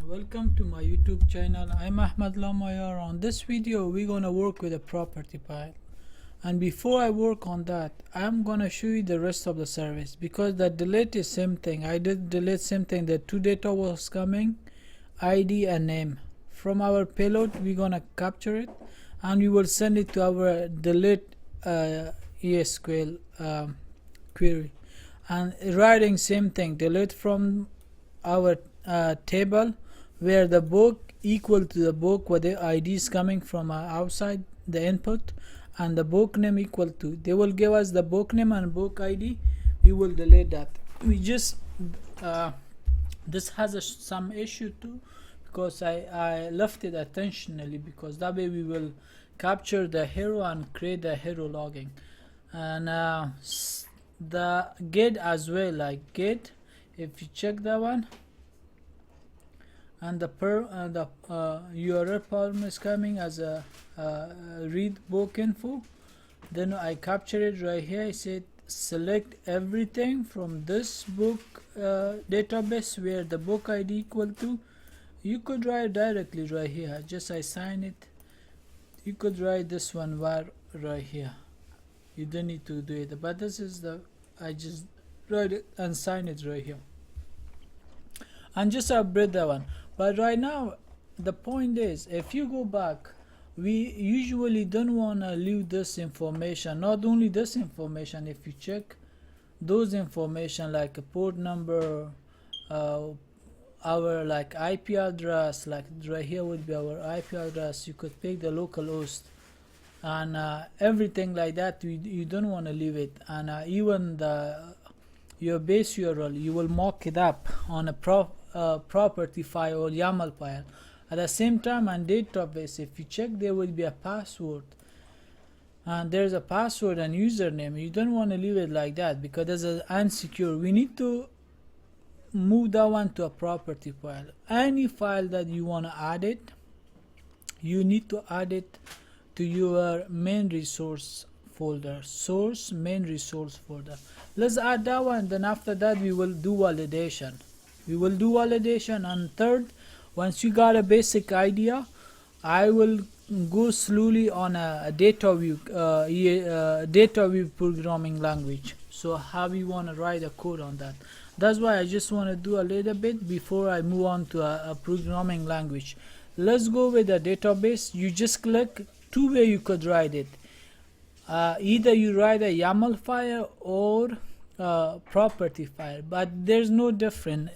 Welcome to my YouTube channel. I'm Ahmed Lamayar. On this video we're gonna work with a property file, and before I work on that I'm gonna show you the rest of the service, because the delete is same thing. I did delete same thing. The two data was coming, ID and name. From our payload we're gonna capture it and we will send it to our delete ESQL query, and writing same thing, delete from our table where the book equal to the book where the ID is coming from outside the input, and the book name equal to, they will give us the book name and book ID. We will delete that. We just this has some issue too, because I left it intentionally, because that way we will capture the hero and create the hero logging. And the get as well, like get, if you check that one, and the URL param is coming as a read book info. Then I capture it right here. I said select everything from this book database where the book ID equal to. You could write directly right here, just assign it. You could write this one var right here. You don't need to do it, but this is the, I just write it and sign it right here and just upgrade that one. But right now the point is, if you go back, we usually don't want to leave this information. Not only this information, if you check those information like a port number, our like IP address, like right here would be our IP address. You could pick the local host and everything like that. You don't want to leave it. And even your base URL, you will mock it up on a property file or YAML file. At the same time, on database, if you check, there will be a password, and there's a password and username. You don't want to leave it like that, because there's an unsecure. We need to move that one to a property file. Any file that you want to add it, you need to add it to your main resource folder, source main resource folder. Let's add that one. Then after that we will do validation. And third, once you got a basic idea, I will go slowly on a data view programming language. So how we want to write a code on that. That's why I just want to do a little bit before I move on to a programming language. Let's go with the database. You just click, two way you could write it. Either you write a YAML file or property file, but there's no difference.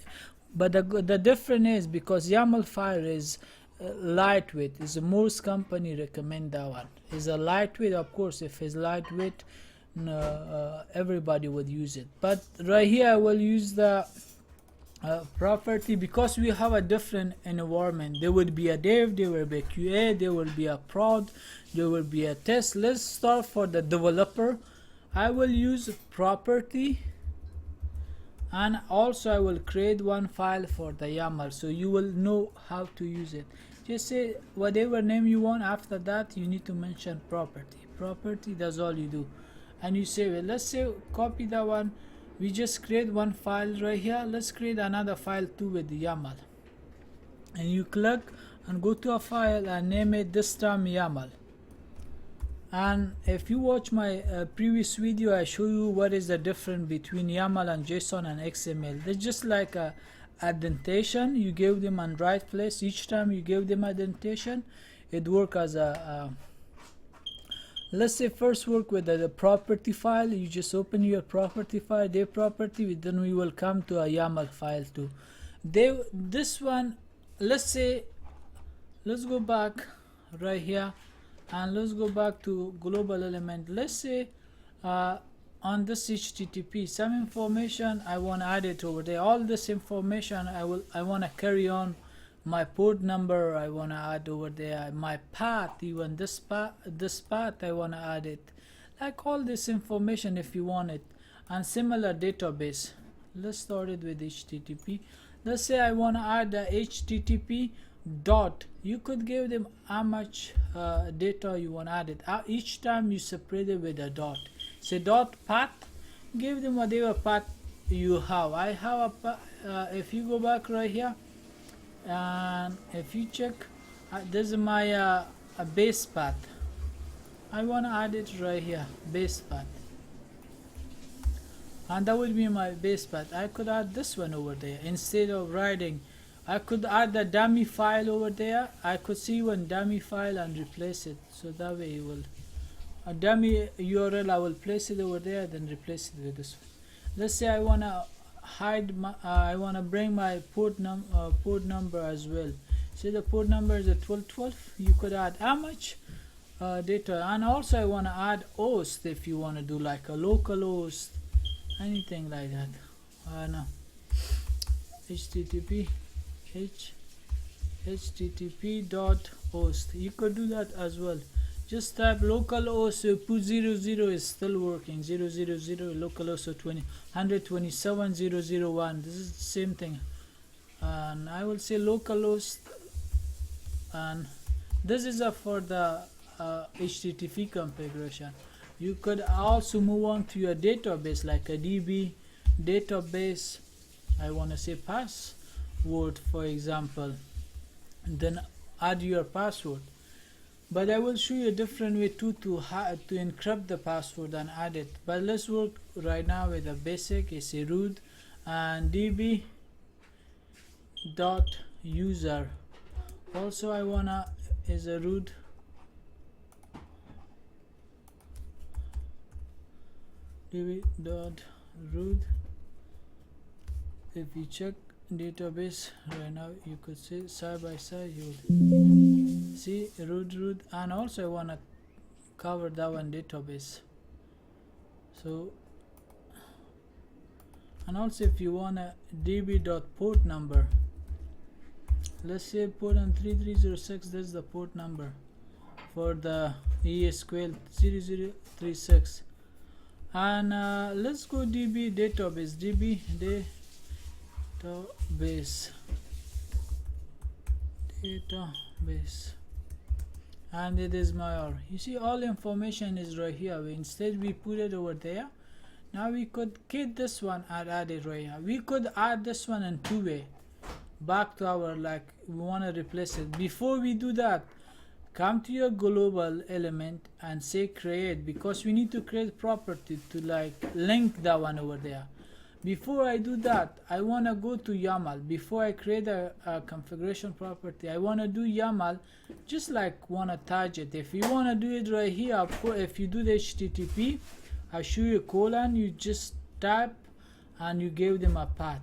But the difference is because YAML file is lightweight. Is the most company recommend that one. Is a lightweight, of course. If it's lightweight, everybody would use it. But right here I will use the property, because we have a different environment. There would be a dev, there will be a QA, there will be a prod, there will be a test. Let's start for the developer. I will use property, and also I will create one file for the YAML, so you will know how to use it. Just say whatever name you want. After that you need to mention property. That's all you do, and you save it. Let's say copy that one. We just create one file right here. Let's create another file too with the YAML, and you click and go to a file and name it this time YAML. And if you watch my previous video, I show you what is the difference between YAML and JSON and XML. They're just like a indentation. You give them on right place. Each time you give them indentation, it work as a let's say first work with the property file. You just open your property file, their property, then we will come to a YAML file too. This one, let's say, let's go back right here and let's go back to global element. Let's say on this HTTP, some information I want to add it over there. All this information I want to carry on. My port number I want to add over there, my path, even this path I want to add it, like all this information if you want it. And similar database, let's start it with HTTP. Let's say I want to add the HTTP dot. You could give them how much data you want added. Each time you separate it with a dot. Say dot path, give them whatever path you have. I have a if you go back right here, And if you check, this is my a base path. I want to add it right here, base path, and that would be my base path. I could add this one over there instead of writing. I could add the dummy file over there. I could see one dummy file and replace it, so that way it will a dummy URL. I will place it over there, then replace it with this one. Let's say I want to hide my I want to bring my port number as well. Say the port number is a 1212. You could add how much data, and also I want to add host if you want to do like a local host, anything like that. No, http dot host. You could do that as well. Just type localhost, put 00 is still working, 000 localhost 127.0.0.1. This is the same thing. And I will say localhost, and this is for the HTTP configuration. You could also move on to your database like a DB database. I want to say password, for example, and then add your password. But I will show you a different way too to encrypt the password and add it. But let's work right now with the basic. It's a root and db dot user. Also I wanna is a root db dot root. If you check database right now, you could see side by side, you will see root, and also I want to cover that one database. So, and also if you want a db dot port number, let's say port on 3306, that's the port number for the ESQL 0036. And let's go db database, database, and it is my R. You see all information is right here. Instead we put it over there. Now we could get this one and add it right here. We could add this one in two way back to our, like we want to replace it. Before we do that, come to your global element and say create, because we need to create property to like link that one over there. Before I do that, I want to go to YAML. Before I create a configuration property, I want to do YAML, just like want to attach it. If you want to do it right here, of course, if you do the HTTP, I show you a colon, you just type and you give them a path.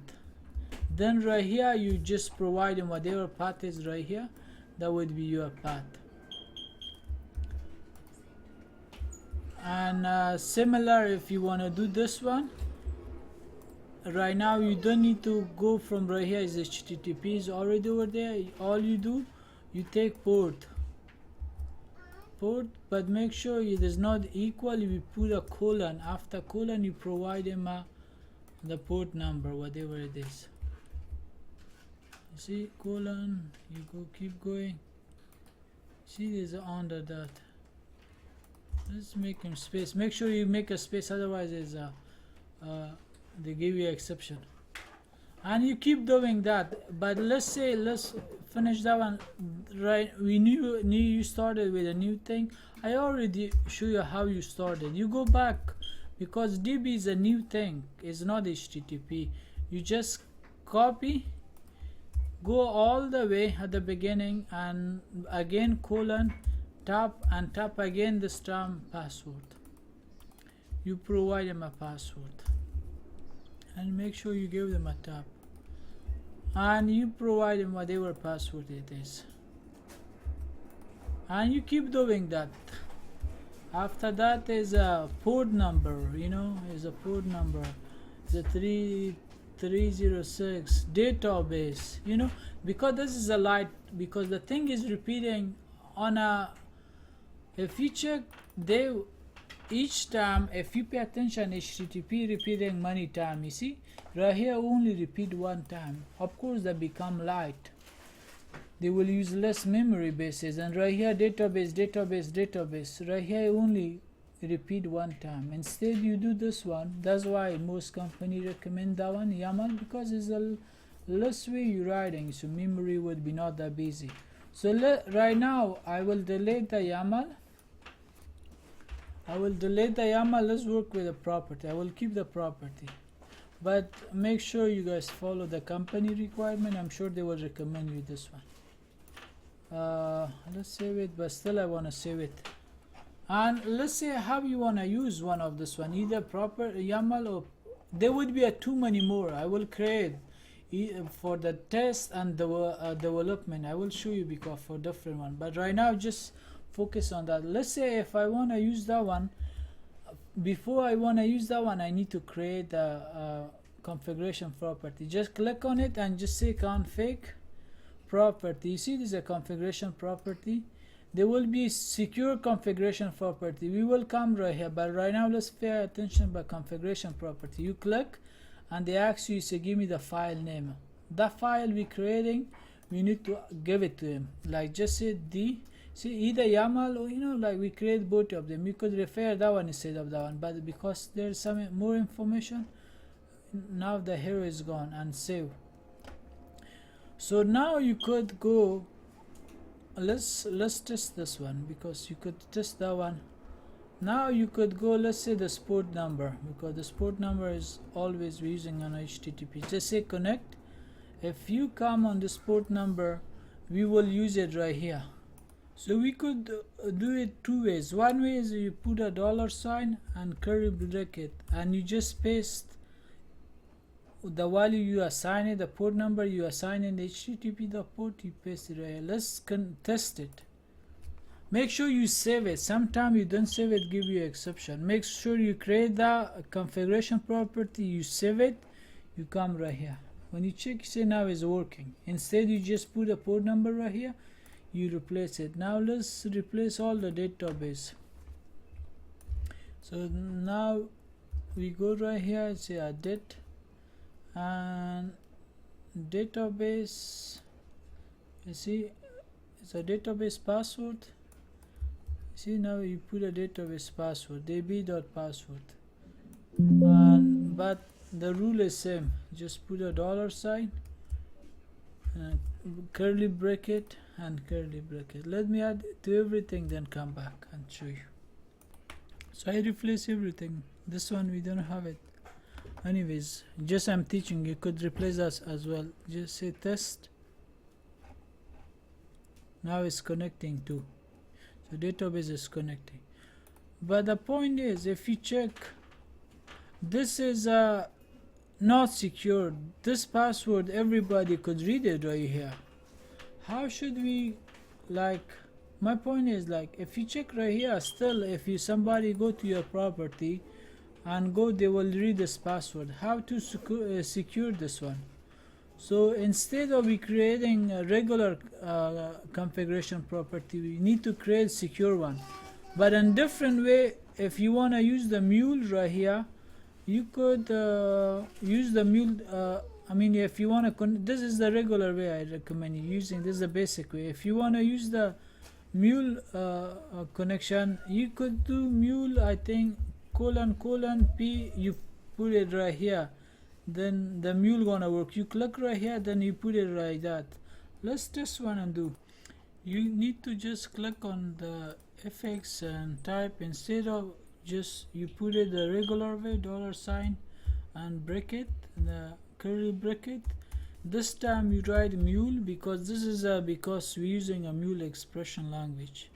Then right here, you just provide them whatever path is right here. That would be your path. And similar, if you want to do this one, right now you don't need to go from right here. Is HTTP is already over there. All you do, you take port, but make sure it is not equal. You put a colon. After colon, you provide them the port number, whatever it is. You see colon, you go keep going. See, there's under that. Let's make him space. Make sure you make a space, otherwise it's they give you exception. And you keep doing that. But let's finish that one. Right, we knew you started with a new thing. I already show you how you started. You go back, because DB is a new thing. It's not HTTP. You just copy, go all the way at the beginning, and again colon, tap and tap again this time password. You provide them a password and make sure you give them a tap, and you provide them whatever password it is, and you keep doing that. After that is a port number, is a port number, is a 3306 database, because this is a light, because the thing is repeating on a, if you check each time, if you pay attention, HTTP repeating many times. You see right here only repeat one time. Of course they become light, they will use less memory bases. And right here database, right here only repeat one time. Instead you do this one. That's why most companies recommend that one, YAML, because it's a less way you're writing, so memory would be not that busy. So right now I will delete the YAML. Let's work with the property. I will keep the property, but make sure you guys follow the company requirement. I'm sure they will recommend you this one. Let's save it, but still I want to save it. And let's say how you want to use one of this one, either proper YAML or there would be too many more. I will create for the test and the development. I will show you because for different one, but right now just focus on that. Let's say if I want to use that one, before I want to use that one, I need to create a configuration property. Just click on it and just say config property. You see this is a configuration property. There will be secure configuration property. We will come right here, but right now let's pay attention by configuration property. You click and they ask you, say give me the file name. That file we creating, we need to give it to him. Like just say see either YAML or like we create both of them. You could refer that one instead of that one, but because there's some more information, now the hero is gone and save. So now you could go, let's test this one because you could test that one. Now you could go, let's say the port number, because the port number is always we're using on HTTP. Just say connect. If you come on this port number, we will use it right here. So we could do it two ways. One way is you put a $sign and curly bracket and you just paste the value you assign it, the port number you assign in the HTTP the port, you paste it right here. Let's test it. Make sure you save it. Sometimes you don't save it, give you exception. Make sure you create the configuration property, you save it, you come right here. When you check, you say now it's working. Instead you just put a port number right here, you replace it. Now let's replace all the database. So now we go right here, say edit and database. You see it's a database password. See now you put a database password, db.password, and but the rule is same. Just put a $sign and curly bracket and curly bracket. Let me add to everything, then come back and show you. So I replace everything. This one we don't have it. Anyways, just I'm teaching, you could replace us as well. Just say test. Now it's connecting too. So database is connecting. But the point is, if you check, this is not secure. This password everybody could read it right here. How should we, like, my point is, like, if you check right here, still if you somebody go to your property and go, they will read this password. How to secure this one? So instead of we creating a regular configuration property, we need to create secure one. But in different way, if you want to use the mule right here, you could use the mule. I mean, if you want to, this is the regular way I recommend you using. This is the basic way. If you want to use the mule connection, you could do mule, I think, ::p. You put it right here. Then the mule gonna work. You click right here, then you put it like that. Let's test one and do. You need to just click on the fx and type, instead of just you put it the regular way, $sign and bracket, the curly bracket. This time you write mule, because this is because we're using a mule expression language.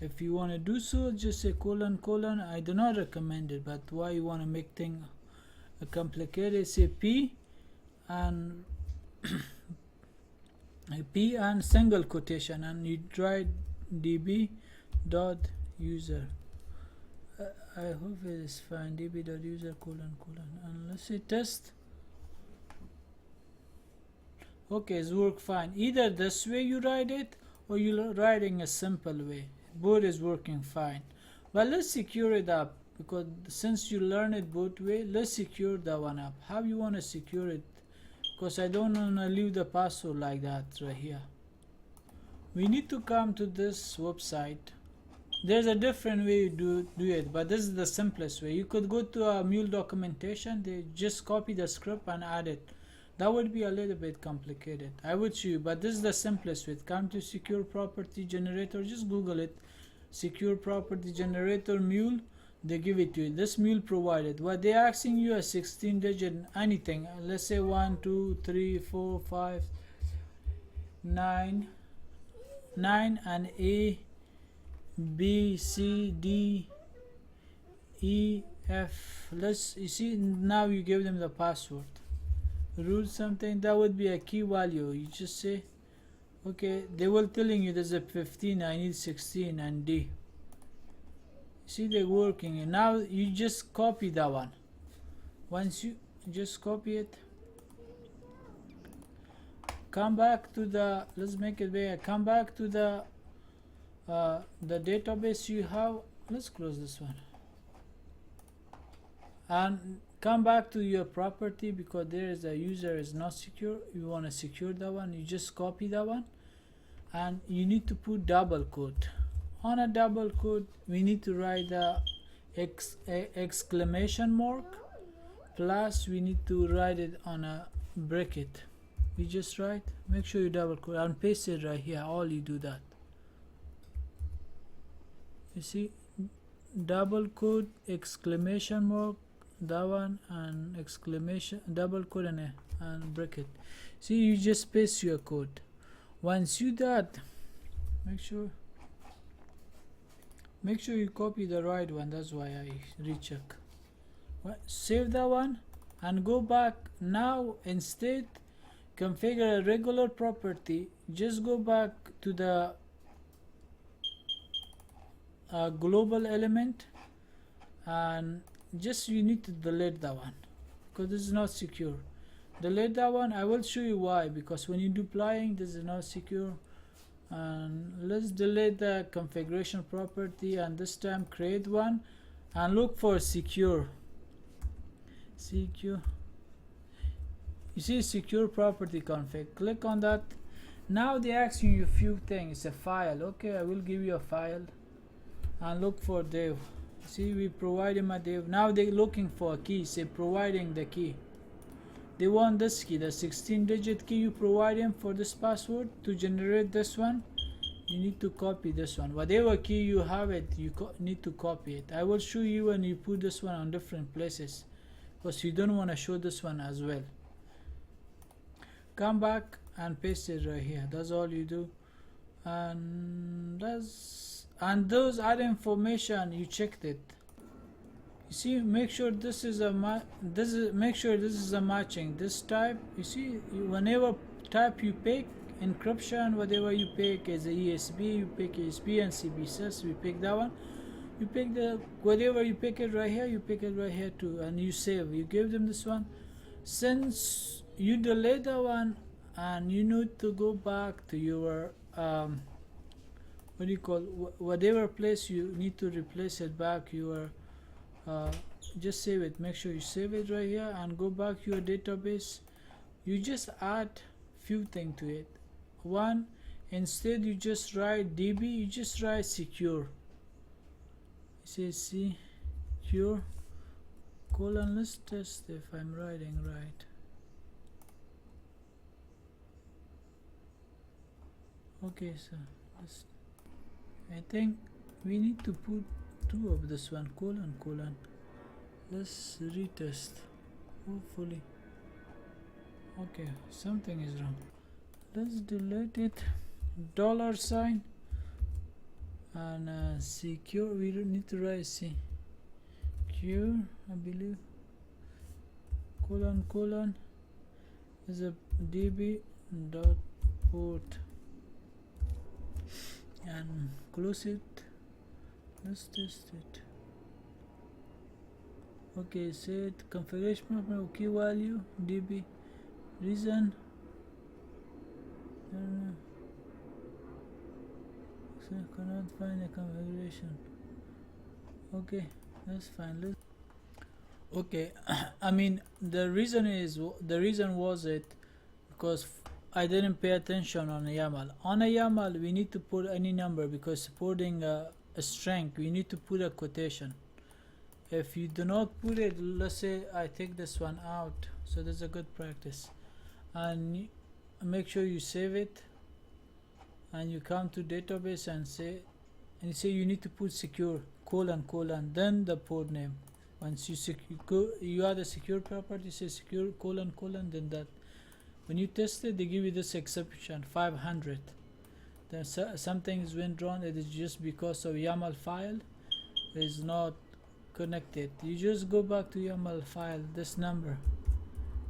If you want to do so, just say : I do not recommend it, but why you want to make thing complicated, say p and p and single quotation, and you write db.user. I hope it is fine. db.user : and let's say test. Okay, it's work fine. Either this way you write it, or you're writing a simple way. Both is working fine. But let's secure it up, because since you learn it both way, let's secure that one up. How you want to secure it? Because I don't want to leave the password like that right here. We need to come to this website. There's a different way to do it, but this is the simplest way. You could go to a mule documentation, they just copy the script and add it. That would be a little bit complicated. I would show you, but this is the simplest way. Come to secure property generator, just Google it. Secure property generator mule, they give it to you. This mule provided. What they asking you a 16 digit anything. Let's say 1, 2, 3, 4, 5, 9, 9 and A, B, C, D, E, F. You see, now you give them the password. Root something, that would be a key value. You just say, okay, they will telling you there's a 15, I need 16 and D. See, they're working, and now you just copy that one. Once you just copy it, come back to the, let's make it bigger, come back to the database you have. Let's close this one and come back to your property, because there is a user is not secure. You want to secure that one, you just copy that one, and you need to put double quote. On a double quote, we need to write the exclamation mark, plus we need to write it on a bracket. We just write, make sure you double quote and paste it right here. All you do that, you see, double quote, exclamation mark, that one, and exclamation, double quote and bracket. See, you just paste your code. Once you that, make sure you copy the right one. That's why I recheck. Save that one and go back. Now instead configure a regular property, just go back to the global element, and just you need to delete that one because this is not secure. Delete that one. I will show you why, because when you do deploying, this is not secure. And let's delete the configuration property, and this time create one and look for secure. You see secure property config, click on that. Now they ask you a few things. A file, okay, I will give you a file, and look for div. See, we provide him a div. Now they're looking for a key, say providing the key. They want this key, the 16-digit key. You provide him for this password. To generate this one, you need to copy this one. Whatever key you have it, you need to copy it. I will show you when you put this one on different places, because you don't want to show this one as well. Come back and paste it right here. That's all you do. And those other information, you checked it. You see, make sure this is a matching. This type, you see, whenever type you pick, encryption, whatever you pick is a ESB, you pick ESB and CBSS, we pick that one. You pick the whatever you pick it right here, you pick it right here too, and you save. You give them this one. Since you delete that one, and you need to go back to your whatever place you need to replace it back, your just save it. Make sure you save it right here and go back to your database. You just add few things to it. One, instead you just write DB, you just write secure. Say secure colon. Let's test if I'm writing right. Okay, so I think we need to put 2 of this one, colon. Let's retest. Hopefully. Okay, something is wrong. Let's delete it. $sign and secure. We don't need to write secure, I believe. Colon is a db dot port, and close it. Let's test it. Okay, set configuration key value db reason. So I cannot find a configuration. Okay, that's fine. Okay, I mean the reason was it because I didn't pay attention on a YAML. On a YAML, we need to put any number because supporting a string, we need to put a quotation. If you do not put it, let's say I take this one out, so that's a good practice. and make sure you save it, and you come to database and you say you need to put secure : then the port name. Once you add a secure property, say secure : then that. When you test it, they give you this exception 500. Then something is went wrong. It is just because of YAML file is not connected. You just go back to YAML file, this number,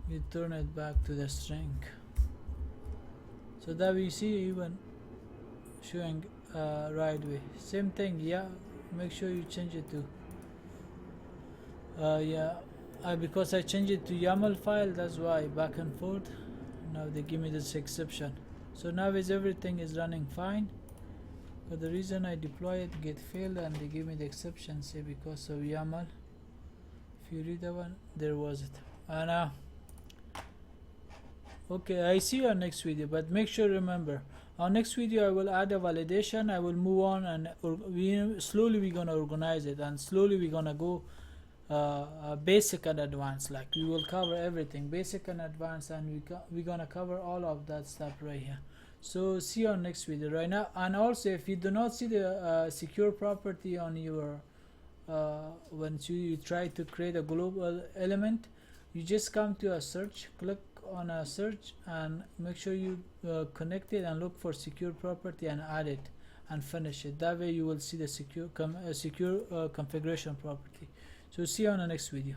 you turn it back to the string, so that we see even showing right way. Same thing, yeah, make sure you change it to because I changed it to YAML file, that's why back and forth. Now they give me this exception. So now is everything is running fine, but the reason I deploy it get failed and they give me the exception, say because of YAML. If you read that one, there was it. And okay, I see you on next video, but make sure remember on next video I will add a validation. I will move on, and slowly we're gonna organize it, and slowly we're gonna go basic and advanced. Like we will cover everything, basic and advanced, and we're gonna cover all of that stuff right here. So see you on next video right now. And also, if you do not see the secure property on your once you try to create a global element, you just come to a search, click on a search, and make sure you connect it and look for secure property and add it and finish it. That way you will see the secure configuration property. So see you on the next video.